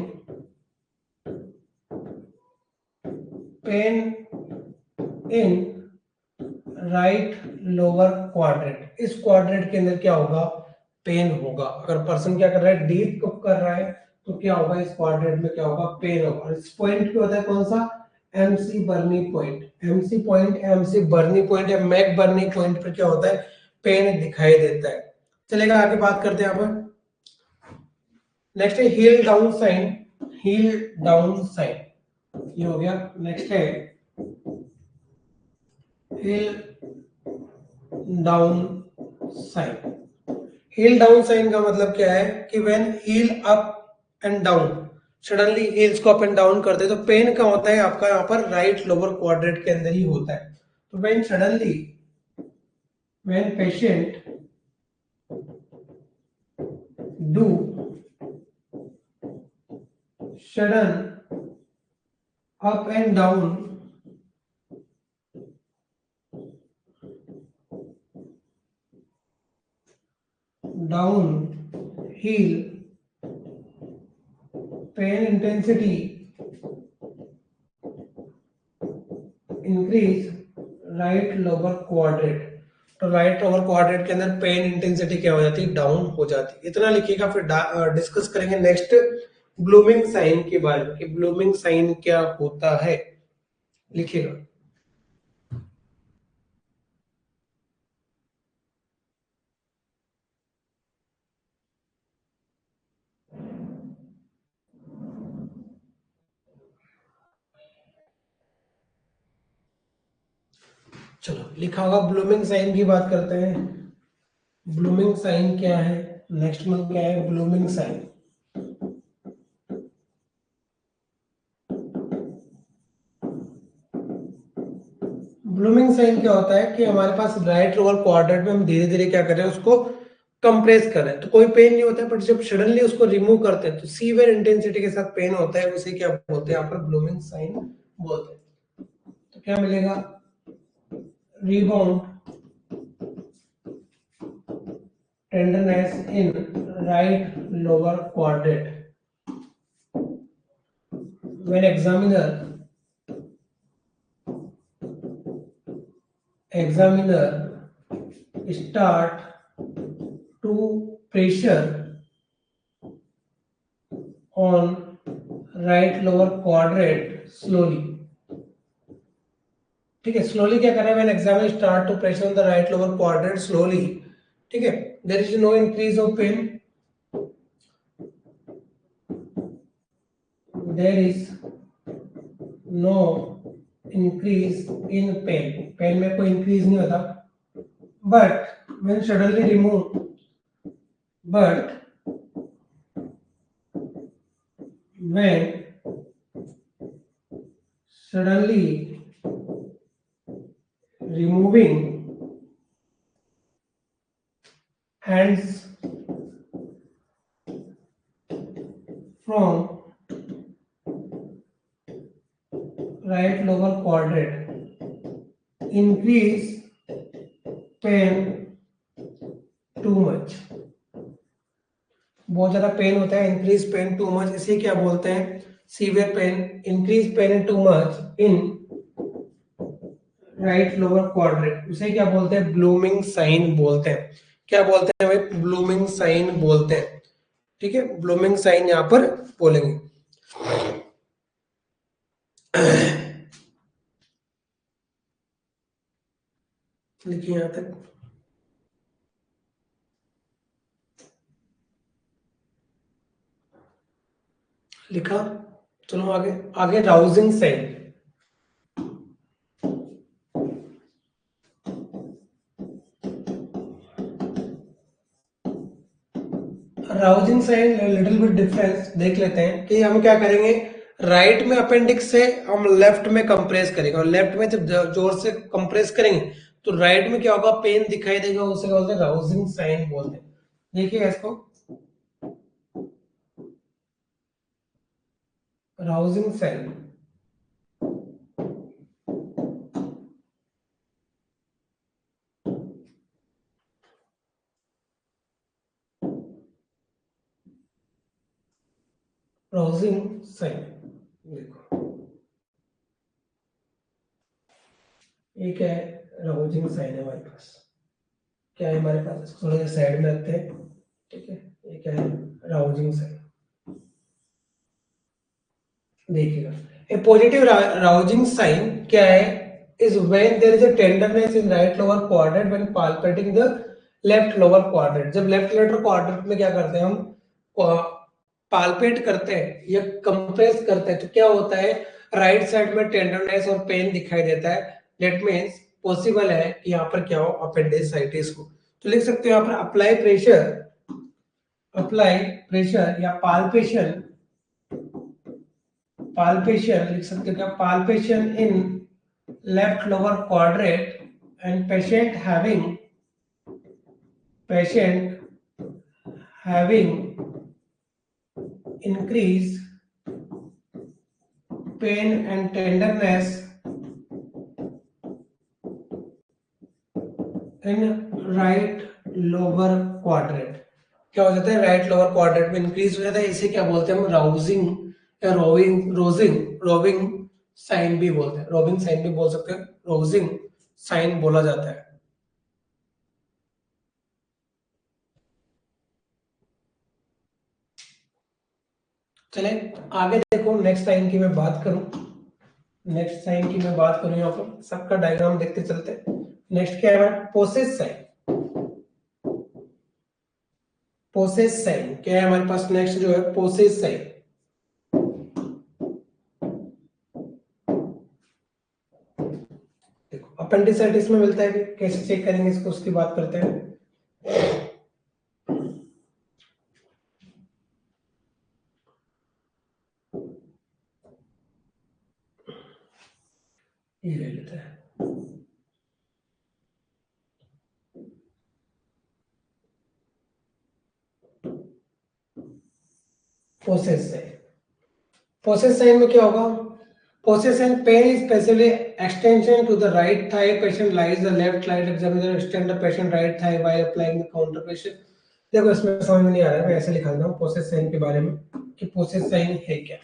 pain in right lower quadrant, इस क्वाड्रेंट के अंदर क्या होगा, पेन होगा। अगर पर्सन क्या कर रहा है, डीप कफ कर रहा है, तो क्या होगा इस क्वाड्रेंट में क्या होगा, पेन होगा। और इस पॉइंट पे होता है कौन सा, एमसी बर्नी पॉइंट, एमसी पॉइंट, एमसी बर्नी पॉइंट या मैक बर्नी पॉइंट पर क्या होता है, पेन दिखाई देता है। चलेगा, आगे बात करते हैं आप। नेक्स्ट है heel down sign, heel down sign, ये हो गया। नेक्स्ट है heel down sign. Heel down sign का मतलब क्या है कि when heel up and down, suddenly heels को अप एंड डाउन करते हैं, तो पेन का होता है आपका यहाँ पर राइट लोअर क्वाड्रेंट के अंदर ही होता है। तो when suddenly when patient do sudden up and down heel, pain intensity increase right lower quadrant। तो राइट लोअर क्वाड्रेंट के अंदर पेन इंटेंसिटी क्या हो जाती है, डाउन हो जाती है। इतना लिखिएगा, फिर डिस्कस करेंगे नेक्स्ट ब्लूमिंग साइन के बारे में कि ब्लूमिंग साइन क्या होता है, लिखिएगा। चलो लिखा होगा, ब्लूमिंग साइन की बात करते हैं। ब्लूमिंग साइन क्या है, नेक्स्ट में क्या है ब्लूमिंग साइन। ब्लूमिंग साइन क्या होता है कि हमारे पास राइट लोअर क्वाड्रेंट में हम धीरे धीरे क्या कर रहे हैं, उसको कंप्रेस कर रहे हैं, तो कोई पेन नहीं होता है, बट जब सडनली उसको रिमूव करते हैं तो सीवियर इंटेंसिटी के साथ पेन होता है, उसे क्या बोलते हैं यहाँ पर ब्लूमिंग साइन बोलते हैं। तो क्या मिलेगा, rebound tenderness in right lower quadrant when examiner start to pressure on right lower quadrant slowly। ठीक है, स्लोली क्या कर रहे हैं, when examiner start to pressure on the right lower quadrant slowly, ठीक है, there is no increase of pain, there is no increase in pain, pain में कोई इंक्रीज नहीं होता, but when suddenly remove but when suddenly removing hands from right lower quadrant increase pain too much। बहुत ज्यादा पेन होता है, इंक्रीज पेन टू मच, इसे क्या बोलते हैं, severe pain, increase pain too much in right lower quadrant, उसे क्या बोलते हैं, ब्लूमिंग साइन बोलते हैं। क्या बोलते हैं भाई, ब्लूमिंग साइन बोलते हैं। ठीक है, ब्लूमिंग साइन यहां पर बोलेंगे। लिखिए यहां तक, लिखा। चलो आगे, आगे Rovsing sign. Rovsing sign little bit difference देख लेते हैं कि हम क्या करेंगे, राइट में अपेंडिक्स से हम लेफ्ट में कंप्रेस करेंगे, और लेफ्ट में जब जोर से कंप्रेस करेंगे तो राइट में क्या होगा, पेन दिखाई देगा, उसे बोलते हैं राउजिंग साइन बोलते हैं। देखिएगा इसको, राउजिंग साइन। राउजिंग साइन देखो, ये क्या है, राउजिंग साइन है हमारे पास। क्या है हमारे पास, इसको थोड़ा सा साइड में रखते हैं। ठीक है, ये क्या है, राउजिंग साइन। देखिएगा, ए पॉजिटिव राउजिंग साइन क्या है, is when there is a tenderness in right lower quadrant when palpating the left lower quadrant. जब लेफ्ट लोअर क्वाड्रेंट में क्या करते हैं हम, पाल्पेट करते हैं या कंप्रेस करते हैं, तो क्या होता है, राइट साइड में टेंडरनेस और पेन दिखाई देता है। दैट मींस पॉसिबल है कि यहाँ पर क्या हो, अपेंडिसाइटिस हो। तो लिख सकते हो यहाँ पर अप्लाई प्रेशर या पाल्पेशन पाल्पेशन लिख सकते हो क्या, palpation in left lower quadrant and patient having increased pain and tenderness in right lower quadrant। क्या हो जाता है, राइट लोअर क्वाड्रेंट में इंक्रीज हो जाता है, इसे क्या बोलते हैं हम, राउजिंग या रोविंग साइन भी बोलते हैं, रोविंग साइन भी बोल सकते हैं, रोजिंग साइन बोला जाता है। चले आगे देखो, नेक्स्ट साइन की मैं बात करूं, यहाँ पर सबका डायग्राम देखते चलते हैं। नेक्स्ट क्या है, पोसेस साइन। क्या है हमारे पास, नेक्स्ट जो है पोसेस साइन। देखो अपेंडिसाइटिस में मिलता है, कैसे चेक करेंगे इसको, उसकी बात करते हैं। ये ले लेते हैं, पोसेस साइन में क्या होगा, psoas sign, pain specially extension to the right thigh, patient lies the left light examiner extend the patient right thigh while applying the counter pressure. देखो इसमें समझ में नहीं आ रहा है, मैं ऐसे लिखा देता हूं पोसेस साइन के बारे में कि पोसेस साइन है क्या।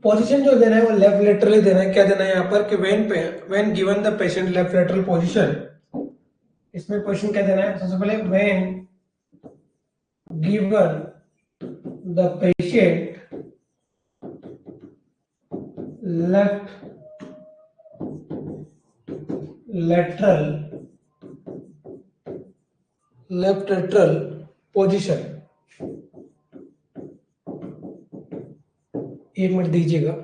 पोजीशन जो देना है वो लेफ्ट लेटरली देना है। क्या देना है यहाँ पर कि when given the patient left lateral position, इसमें पोजीशन क्या देना है, सबसे पहले when given the patient left lateral position, एक मिनट दीजिएगा।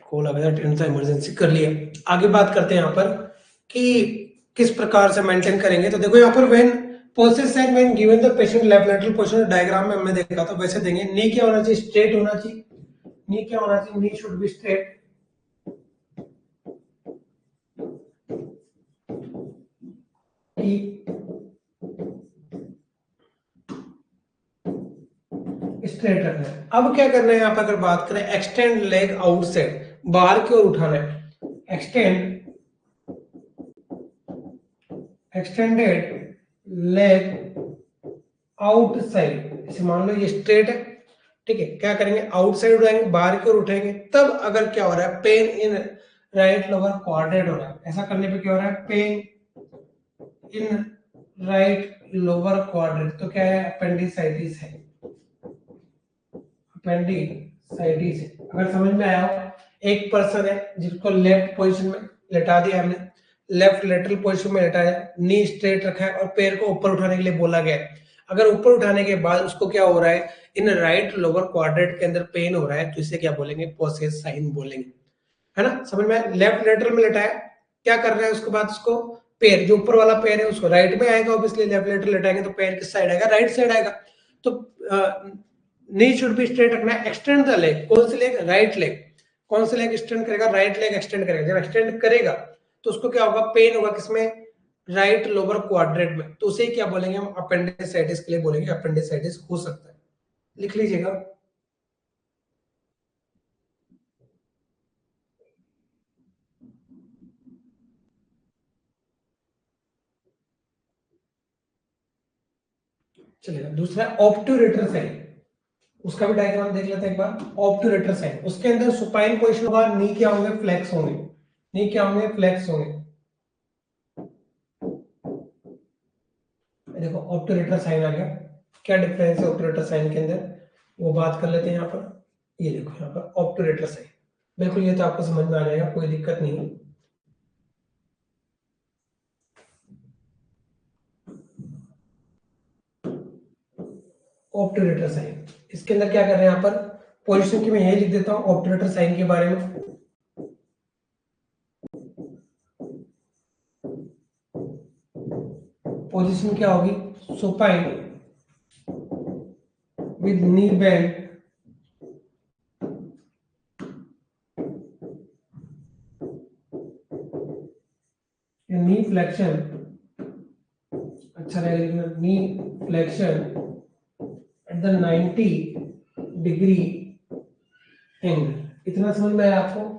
कॉल आ गया, टेंशन था, इमरजेंसी कर लिया। आगे बात करते हैं यहाँ पर कि किस प्रकार से मेंटेन करेंगे। तो देखो यहाँ पर when psoas sign when given the patient left lateral position, diagram में हमने देखा था वैसे देंगे। नी क्या होना चाहिए, स्ट्रेट होना चाहिए। नी क्या होना चाहिए, नी शुड बी स्ट्रेट। स्ट्रेट रखना है। अब क्या करना है यहाँ पर, अगर बात करें एक्सटेंड लेग आउटसाइड, बाहर की ओर उठाना है। एक्सटेंडेड लेग आउटसाइड, इसे मान लो ये स्ट्रेट है, ठीक है। क्या करेंगे, आउटसाइड उठाएंगे, बाहर की ओर उठाएंगे। तब अगर क्या हो रहा है, pain in right lower quadrant हो रहा है। ऐसा करने पे क्या हो रहा है, pain in right lower quadrant, तो क्या है, अपेंडिसाइटिस है। अपेंडिसाइटिस है। अगर समझ में आया हो, एक पर्सन है जिसको लेफ्ट पोजीशन में लेटा दिया हमने, लेफ्ट लेटरल पोजीशन में लेटाया, नी स्ट्रेट रखा है और पैर को ऊपर उठाने के लिए बोला गया है। अगर ऊपर उठाने के बाद उसको क्या हो रहा है, इन राइट लोअर क्वाड्रेंट के अंदर पेन हो रहा है, तो इसे क्या बोलेंगे, पोसेस साइन बोलेंगे, है ना। समझ में, लेफ्ट लेटरल में लेटाया, क्या कर रहा है, उसके बाद उसको पैर, जो ऊपर वाला पैर है उसको राइट में आएगा, ऑब्वियसली लेफ्ट लेटरल लेटाएंगे तो पैर किस साइड आएगा, राइट साइड आएगा। तो नी शुड बी स्ट्रेट रखना है। एक्सटेंड द लेग, कौन सी लेग, राइट लेग। कौन सी लेग एक्सटेंड करेगा, राइट लेग एक्सटेंड करेगा। जब एक्सटेंड करेगा तो उसको क्या होगा, पेन होगा किसमें, राइट लोअर क्वाड्रेंट में, तो उसे क्या बोलेंगे हम, अपेंडिसाइटिस के लिए बोलेंगे, अपेंडिसाइटिस हो सकता है। लिख लीजिएगा। चलेगा। दूसरा ऑब्ट्यूरेटर साइन, उसका भी डायग्राम देख लेते हैं एक बार। ऑब्ट्यूरेटर साइन, उसके अंदर सुपाइन पोजीशन होगा, नी क्या होंगे, फ्लेक्स होंगे। नी क्या होंगे, फ्लेक्स होंगे। देखो ऑब्टूरेटर साइन आ गया। क्या डिफरेंस है ऑब्टूरेटर साइन के अंदर, वो बात कर लेते हैं यहाँ पर। ये देखो यहाँ पर ऑब्टूरेटर साइन, बिल्कुल ये तो आपको समझ में आ जाएगा, कोई दिक्कत नहीं है। ऑब्टूरेटर साइन, इसके अंदर क्या कर रहे हैं यहाँ पर, पोजीशन की मैं यही लिख देता हूँ ऑब्टूरेटर साइन के बारे में। पोजीशन क्या होगी, supine with knee bend knee flexion, अच्छा रहेगा knee flexion at the 90 degree angle. इतना समझ में आया आपको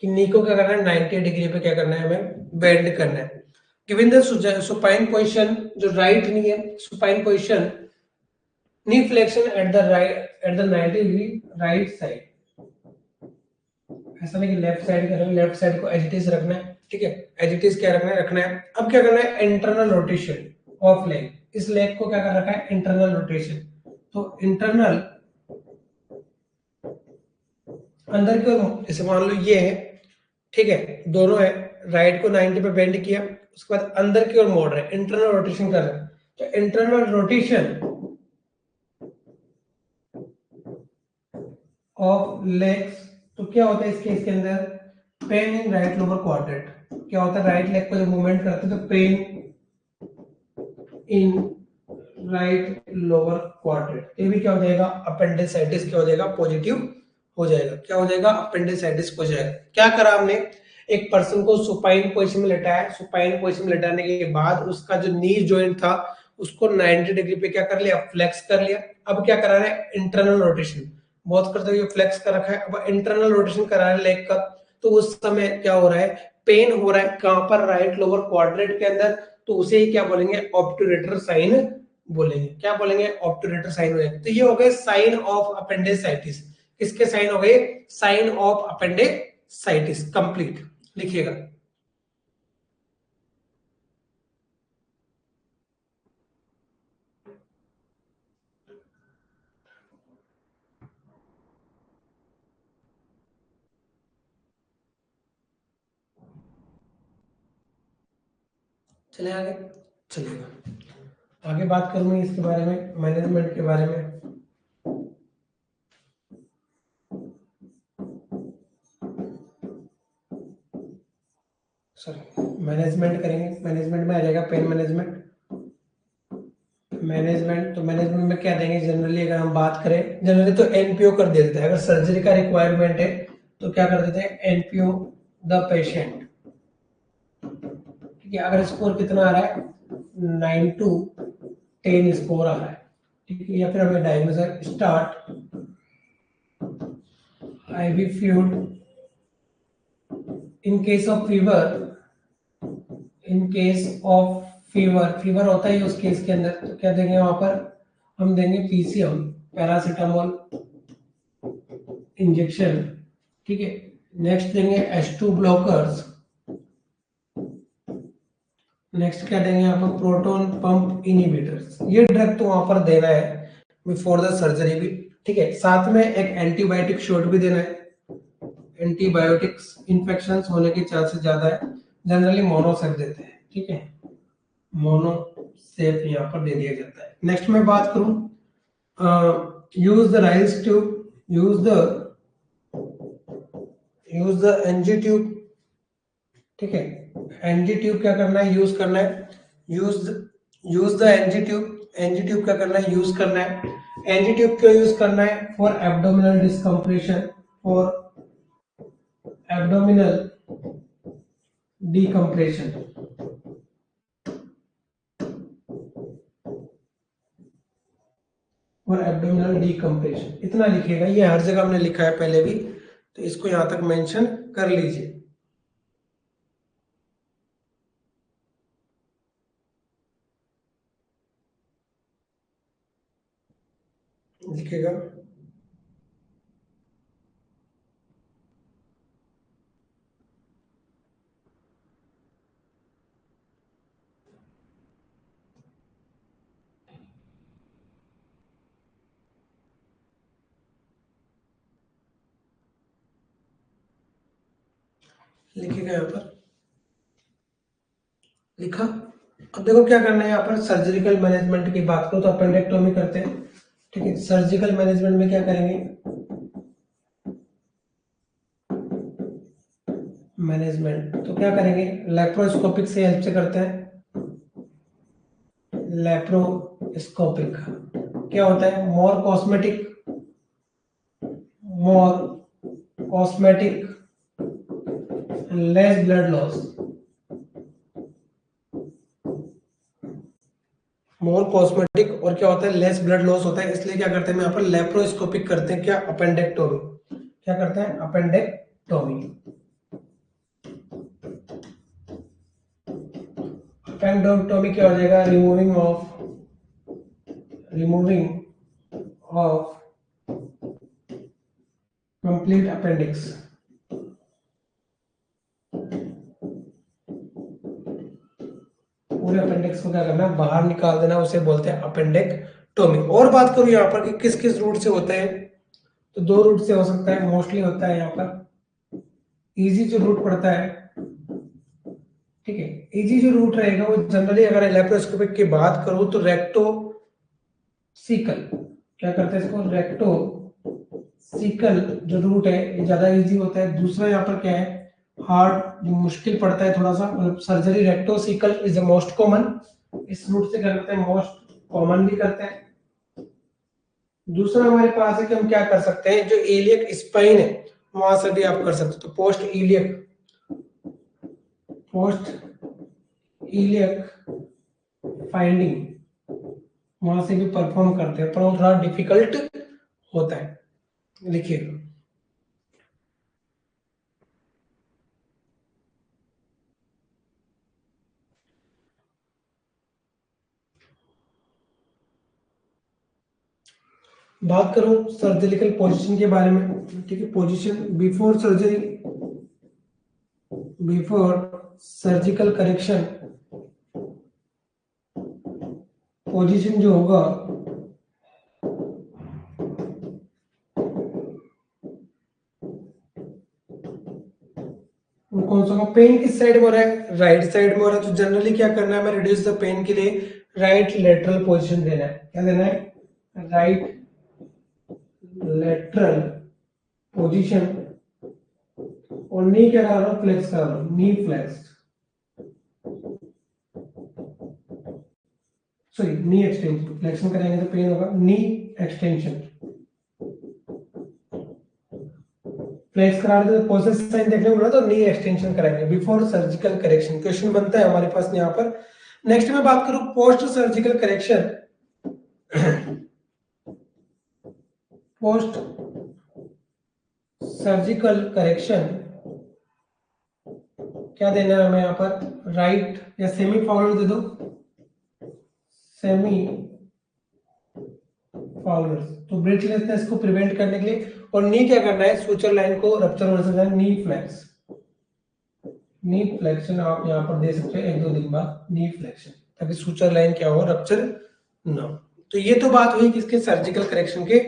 कि नी को क्या करना है, 90 डिग्री पे क्या करना है, हमें बेंड करना है। गिवन द सुपाइन पोजीशन, जो राइट नी है, supine position knee flexion at the right eight the 90 degree right side, ऐसा नहीं कि लेफ्ट साइड करें, लेफ्ट साइड को एज इट इज रखना है, ठीक है, एज इट इज क्या रखना है। अब क्या करना है, इंटरनल रोटेशन ऑफ लेग, इस लेग को क्या कर रखा है, इंटरनल रोटेशन। तो इंटरनल अंदर की ओर, जैसे मान लो ये है, ठीक है, दोनों है, राइट को 90 पे बेंड किया, उसके बाद अंदर की ओर मोड़ रहे हैं, इंटरनल रोटेशन कर रहे हैं। तो इंटरनल रोटेशन ऑफ लेग्स, तो क्या होता है इस केस के अंदर, pain in right lower quadrant. क्या होता है, राइट लेग को जब मूवमेंट करते हैं तो pain in right lower quadrant, ये भी क्या हो जाएगा, अपेंडिसाइटिस क्या हो जाएगा, पॉजिटिव हो जाएगा। क्या हो जाएगा, अपेंडिसाइटिस हो जाएगा। क्या करा हमने, एक पर्सन को सुपाइन पोजीशन में लेटाया, सुपाइन पोजीशन में लेटाने के बाद उसका जो नी जॉइंट था उसको 90 डिग्री पे क्या कर लिया, फ्लेक्स कर लिया। अब क्या करा रहे हैं, इंटरनल रोटेशन, बहुत करते हुए फ्लेक्स कर रखा है, अब इंटरनल रोटेशन करा रहे हैं लेग का। तो उस समय क्या हो रहा है, पेन हो रहा है, कहां पर, राइट लोअर क्वाड्रेंट के अंदर। तो उसे ही क्या बोलेंगे, ऑब्टूरेटर साइन बोलेंगे। क्या बोलेंगे, ऑब्टूरेटर साइन हो जाएगा। तो ये हो गए साइन ऑफ अपेंडिसाइटिस। किसके साइन हो गए, साइन ऑफ अपेंडिसाइटिस कंप्लीट, लिखिएगा। चले आगे, चलिएगा आगे बात करूंगी इसके बारे में, मैनेजमेंट के बारे में। सॉरी, मैनेजमेंट करेंगे, मैनेजमेंट में आ जाएगा पेन मैनेजमेंट। मैनेजमेंट, तो मैनेजमेंट में क्या देंगे, जनरली अगर हम बात करें, जनरली तो एनपीओ कर देते हैं। अगर सर्जरी का रिक्वायरमेंट है तो क्या कर देते हैं, एनपीओ द पेशेंट, ठीक है। अगर स्कोर कितना आ रहा है, 9 to 10 स्कोर आ रहा है, ठीक है। या फिर हमें diagnosis, start IV fluid in case of fever, in case of fever, fever होता है उस केस के अंदर, तो क्या देंगे वहां पर, हम देंगे पीसीएम, पैरासीटामोल इंजेक्शन, ठीक है। नेक्स्ट देंगे H2 ब्लॉकर्स, नेक्स्ट क्या देंगे यहाँ पर, प्रोटोन पंप इनहिबिटर्स। ये ड्रग तो वहां पर देना है बिफोर द सर्जरी भी, ठीक है। साथ में एक एंटीबायोटिक शॉट भी देना है। एंटीबायोटिक्स इन्फेक्शन होने के चांसेस ज्यादा है, जनरली मोनोसेफ देते हैं, ठीक है, मोनोसेफ यहाँ पर दे दिया जाता है। नेक्स्ट में बात करूं, use the Ryle's tube, use the NG tube, ठीक है। एनजी ट्यूब क्या करना है, यूज करना है, use use the NG tube, NG tube क्या करना है, यूज करना है। एनजी ट्यूब क्यों यूज करना है, for abdominal decompression, for abdominal decompression, और एब्डोमिनल डिकम्प्रेशन, इतना लिखिएगा। ये हर जगह हमने लिखा है पहले भी, तो इसको यहां तक मेंशन कर लीजिए, लिखिएगा। लिखिएगा यहाँ पर, लिखा। अब देखो क्या करना है यहाँ पर, सर्जिकल मैनेजमेंट की बात करो तो अपेंडेक्टोमी करते हैं, ठीक है। सर्जिकल मैनेजमेंट में क्या करेंगे, मैनेजमेंट तो क्या करेंगे, लैप्रोस्कोपिक से हेल्प से करते हैं। लैप्रोस्कोपिक क्या होता है, मोर कॉस्मेटिक लेस ब्लड लॉस, मोर कॉस्मेटिक और क्या होता है, लेस ब्लड लॉस होता है, इसलिए क्या करते हैं यहाँ पर लैप्रोस्कोपिक करते हैं, क्या, अपेंडेक्टोमी। क्या करते हैं, अपेंडेक्टोमी। अपेंडेक्टोमी क्या हो जाएगा, रिमूविंग ऑफ कंप्लीट अपेंडिक्स। पूरे अपेंडिक्स को क्या करना, बाहर निकाल देना, उसे बोलते हैं अपेंडेक्टोमी। और बात करूं यहाँ पर कि किस किस रूट से होता है, तो दो रूट से हो सकता है, मोस्टली होता है यहाँ पर इजी जो रूट पड़ता है, ठीक है। इजी जो रूट रहेगा वो जनरली, अगर लैप्रोस्कोपिक की बात करूं तो रेक्टोसीकल, क्या करते हैं इसको, रेक्टोसीकल जो रूट है ये ज्यादा इजी होता है। दूसरा यहाँ पर क्या है, हार्ड जो मुश्किल पड़ता है थोड़ा सा, surgery retrocaecal is the most common, इस रूट से करते हैं, मोस्ट कॉमन भी करते हैं। दूसरा हमारे पास है कि हम क्या कर सकते हैं, जो इलियक स्पाइन है वहां से भी आप कर सकते हो, तो पोस्ट इलियक फाइंडिंग वहां से भी परफॉर्म करते हैं, पर वो थोड़ा डिफिकल्ट होता है। लिखिए, बात करूं सर्जिकल पोजीशन के बारे में, ठीक है। Position before surgical correction, position जो होगा कौन सा, पेन किस साइड में हो रहा है, राइट साइड में हो रहा है, तो जनरली क्या करना है, हमें रिड्यूस द पेन के लिए राइट लेटरल पोजीशन देना है। क्या देना है, राइट लेटरल पोजीशन, और नी क्या करा रहा हूं, फ्लेक्स करा रहा हूं, नी फ्लेक्स, सॉरी नी एक्सटेंशन, फ्लेक्शन करेंगे तो पेन होगा, नी एक्सटेंशन। फ्लेक्स करा रहे तो प्रोसेस साइन देखने को मिला, तो नी एक्सटेंशन कराएंगे बिफोर सर्जिकल करेक्शन। क्वेश्चन बनता है हमारे पास यहाँ पर। नेक्स्ट में बात करूं post surgical correction, post surgical correction क्या देना है हमें यहाँ पर, राइट या सेमी फाउलर दे दो, सेमी फाउलर, तो ब्रेथलेसनेस को प्रिवेंट करने के लिए। और नी क्या करना है, सूचर लाइन को रप्चर होने से बचाना, नी फ्लेक्स, नी फ्लेक्शन आप यहाँ पर दे सकते हैं 1-2 दिन बाद, नी फ्लेक्शन, ताकि सूचर लाइन क्या हो, रप्चर ना हो। तो ये तो बात हुई किसके, सर्जिकल करेक्शन के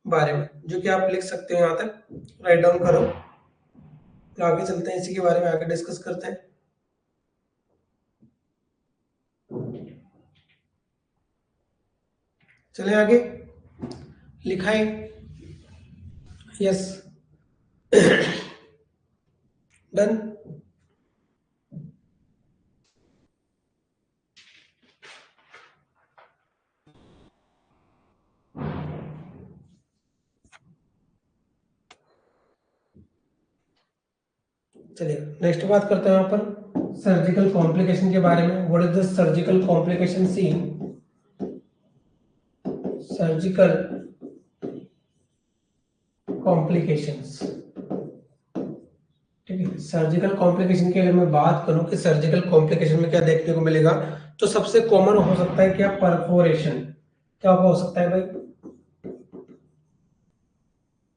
बारे में, जो कि आप लिख सकते हो, यहाँ तक राइट डाउन करो। तो आगे चलते हैं, इसी के बारे में आगे डिस्कस करते हैं। चले आगे, लिखा है, यस, डन। चलिए नेक्स्ट बात करते हैं यहाँ पर सर्जिकल कॉम्प्लिकेशन के बारे में। What is the surgical complication seen, surgical complications, ठीक है। सर्जिकल कॉम्प्लिकेशन के लिए मैं बात करूं कि सर्जिकल कॉम्प्लिकेशन में क्या देखने को मिलेगा, तो सबसे कॉमन हो सकता है क्या, परफोरेशन। क्या हो सकता है भाई,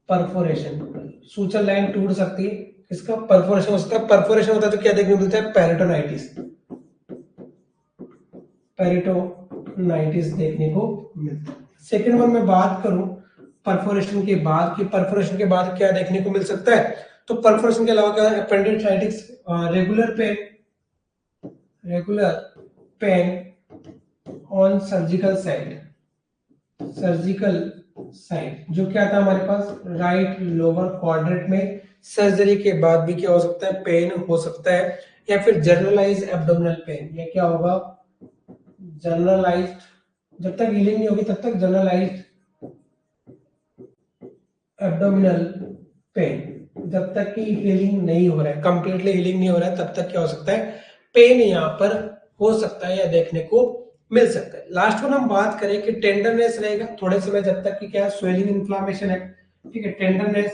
परफोरेशन, सूचर लाइन टूट सकती है, इसका परफोरेशन हो सकता है। परफोरेशन होता है तो क्या देखने को मिलता है, पेरिटोनाइटिस, पेरिटोनाइटिस देखने को मिलता है। सेकेंड वन में बात करूं परफोरेशन के बाद, कि परफोरेशन के बाद क्या देखने को मिल सकता है, तो परफोरेशन के अलावा क्या है, appendicitis, regular pain on surgical side, जो क्या था हमारे पास, राइट लोअर क्वाड्रेंट में। सर्जरी के बाद भी क्या हो सकता है, पेन हो सकता है, या फिर जनरलाइज एब्डोमिनल पेन, ये क्या होगा, जनरलाइज्ड, जब तक हीलिंग नहीं होगी तब तक जनरलाइज्ड एब्डोमिनल पेन, जब तक कि हीलिंग नहीं हो रहा है, कंप्लीटली हीलिंग नहीं हो रहा है, तब तक क्या हो सकता है, पेन यहाँ पर हो सकता है या देखने को मिल सकता है। लास्ट वन हम बात करें कि टेंडरनेस रहेगा थोड़े समय, जब तक कि क्या, स्वेलिंग इन्फ्लामेशन है, ठीक है, tenderness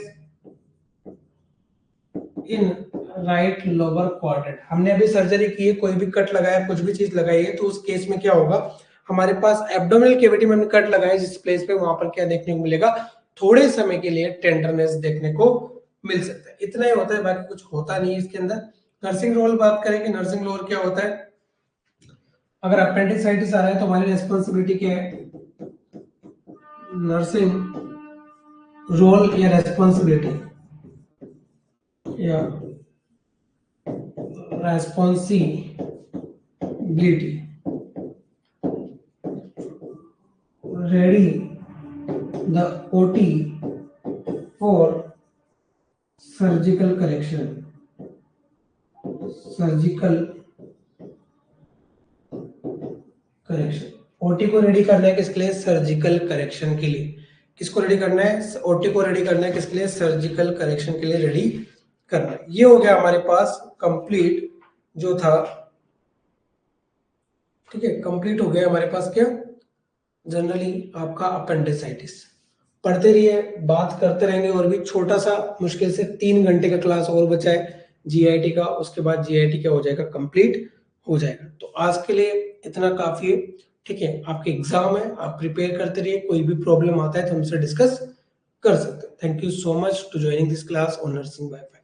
in right lower quadrant. हमने अभी सर्जरी की है, कोई भी कट लगाया, कुछ भी चीज लगाई है, तो उस केस में क्या होगा, हमारे पास एब्डोमिनल कैविटी में हमने कट लगाया जिस प्लेस पे, वहां पर क्या देखने को मिलेगा, थोड़े समय के लिए टेंडरनेस देखने को मिल सकता है। इतना ही होता है, बाकी कुछ होता नहीं है इसके अंदर। नर्सिंग रोल बात करें कि नर्सिंग रोल क्या होता है, अगर अपेंडिसाइटिस आ रहा है तो हमारी रेस्पॉन्सिबिलिटी क्या है, नर्सिंग रोल या रेस्पॉन्सिबिलिटी या responsibility, ready the OT for surgical correction, OT को रेडी करना है किसके लिए, सर्जिकल करेक्शन के लिए। किसको रेडी करना है, ओटी को रेडी करना है किसके लिए, सर्जिकल करेक्शन के लिए रेडी करना है। ये हो गया हमारे पास कंप्लीट जो था, ठीक है, कंप्लीट हो गया हमारे पास क्या, जनरली आपका अपेंडिसाइटिस। पढ़ते रहिए, बात करते रहेंगे, और भी छोटा सा मुश्किल से 3 घंटे का क्लास और बचा है जीआईटी का, उसके बाद जीआईटी क्या हो जाएगा, कंप्लीट हो जाएगा। तो आज के लिए इतना काफी है, ठीक है, आपके एग्जाम है, आप प्रिपेयर करते रहिए, कोई भी प्रॉब्लम आता है तो हमसे डिस्कस कर सकते हैं। Thank you so much to joining this class on nursing wifi.